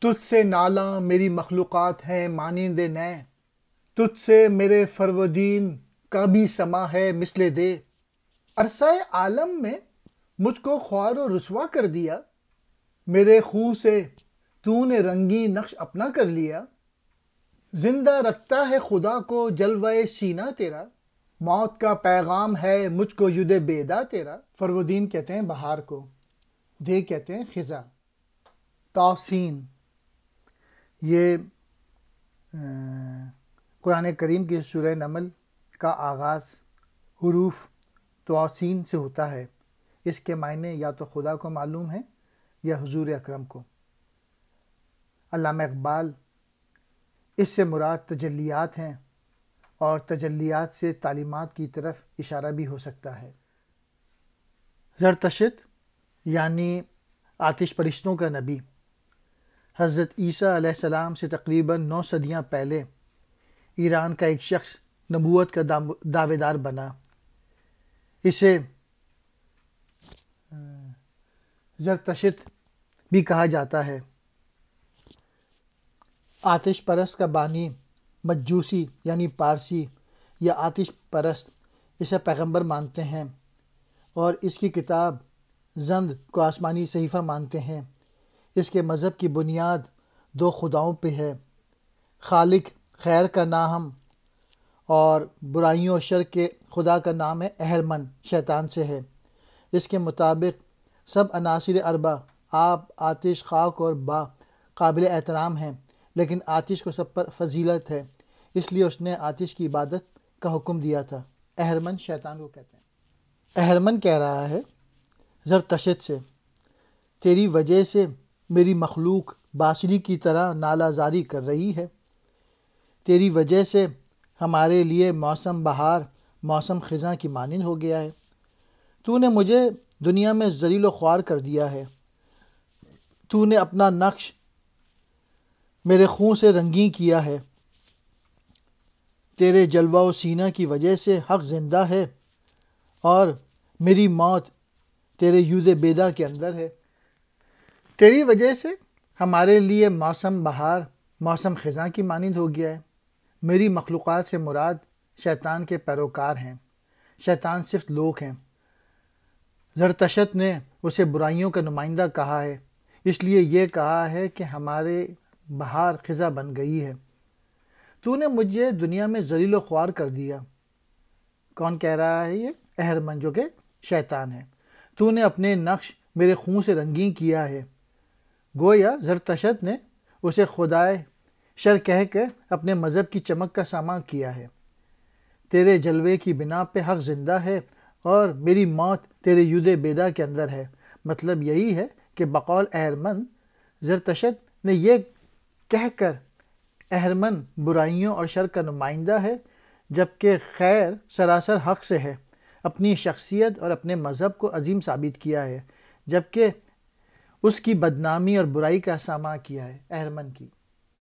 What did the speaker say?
تجھ سے نالاں میری مخلوقات ہیں مانند نئے، تجھ سے میرے فرودین کا بھی سما ہے مثل دے۔ عرصہ عالم میں مجھ کو خوار و رسوا کر دیا، میرے خوں سے تو نے رنگین نقش اپنا کر لیا۔ زندہ رکھتا ہے خدا کو جلوہ سینہ تیرا، موت کا پیغام ہے مجھ کو ید بیدا تیرا۔ فرودین کہتے ہیں بہار کو، دے کہتے ہیں خزاں۔ توسین یہ قرآن کریم کی سورہ نمل کا آغاز حروف توسین سے ہوتا ہے۔ اس کے معنی یا تو خدا کو معلوم ہے یا حضور اکرم کو۔ علامہ اقبال اس سے مراد تجلیات ہیں، اور تجلیات سے تعلیمات کی طرف اشارہ بھی ہو سکتا ہے۔ زرتشت یعنی آتش پرستوں کا نبی، حضرت عیسیٰ علیہ السلام سے تقریباً 9 صدیاں پہلے ایران کا ایک شخص نبوت کا دعوے دار بنا۔ اسے زرتشت بھی کہا جاتا ہے۔ آتش پرست کا بانی مجوسی یعنی پارسی یا آتش پرست اسے پیغمبر مانتے ہیں، اور اس کی کتاب زند کو آسمانی صحیفہ مانتے ہیں۔ اس کے مذہب کی بنیاد 2 خداؤں پہ ہے، خالق خیر کا نام اور برائیوں اور شر کے خدا کا نام ہے اہرمن، شیطان سے ہے۔ اس کے مطابق سب عناصر اربع آب، آتش، خاک اور با قابل احترام ہیں، لیکن آتش کو سب پر فضیلت ہے، اس لیے اس نے آتش کی عبادت کا حکم دیا تھا۔ اہرمن شیطان کو کہتے ہیں۔ اہرمن کہہ رہا ہے زرتشت سے، تیری وجہ سے میری مخلوق بانسری کی طرح نالہ زاری کر رہی ہے، تیری وجہ سے ہمارے لیے موسم بہار موسم خزاں کی مانند ہو گیا ہے۔ تو نے مجھے دنیا میں ذلیل و خوار کر دیا ہے، تو نے اپنا نقش میرے خون سے رنگین کیا ہے، تیرے جلوہ و سینہ کی وجہ سے حق زندہ ہے، اور میری موت تیرے یود بیدا کے اندر ہے۔ تیری وجہ سے ہمارے لیے موسم بہار موسم خزاں کی مانند ہو گیا ہے۔ میری مخلوقات سے مراد شیطان کے پیروکار ہیں، شیطان صرف لوگ ہیں۔ زرتشت نے اسے برائیوں کا نمائندہ کہا ہے، اس لیے یہ کہا ہے کہ ہمارے بہار خزاں بن گئی ہے۔ تو نے مجھے دنیا میں ذلیل و خوار کر دیا۔ کون کہہ رہا ہے یہ؟ اہرمن، جو کہ شیطان ہے۔ تو نے اپنے نقش میرے خون سے رنگین کیا ہے۔ گویا زرتشت نے اسے خدائے شر کہہ کر اپنے مذہب کی چمک کا سامان کیا ہے۔ تیرے جلوے کی بنا پہ حق زندہ ہے، اور میری موت تیرے یود بیدا کے اندر ہے۔ مطلب یہی ہے کہ بقول اہرمن، زرتشت نے یہ کہہ کر اہرمن برائیوں اور شر کا نمائندہ ہے، جبکہ خیر سراسر حق سے ہے، اپنی شخصیت اور اپنے مذہب کو عظیم ثابت کیا ہے، جبکہ اس کی بدنامی اور برائی کا سامنا کیا ہے اہرمن کی۔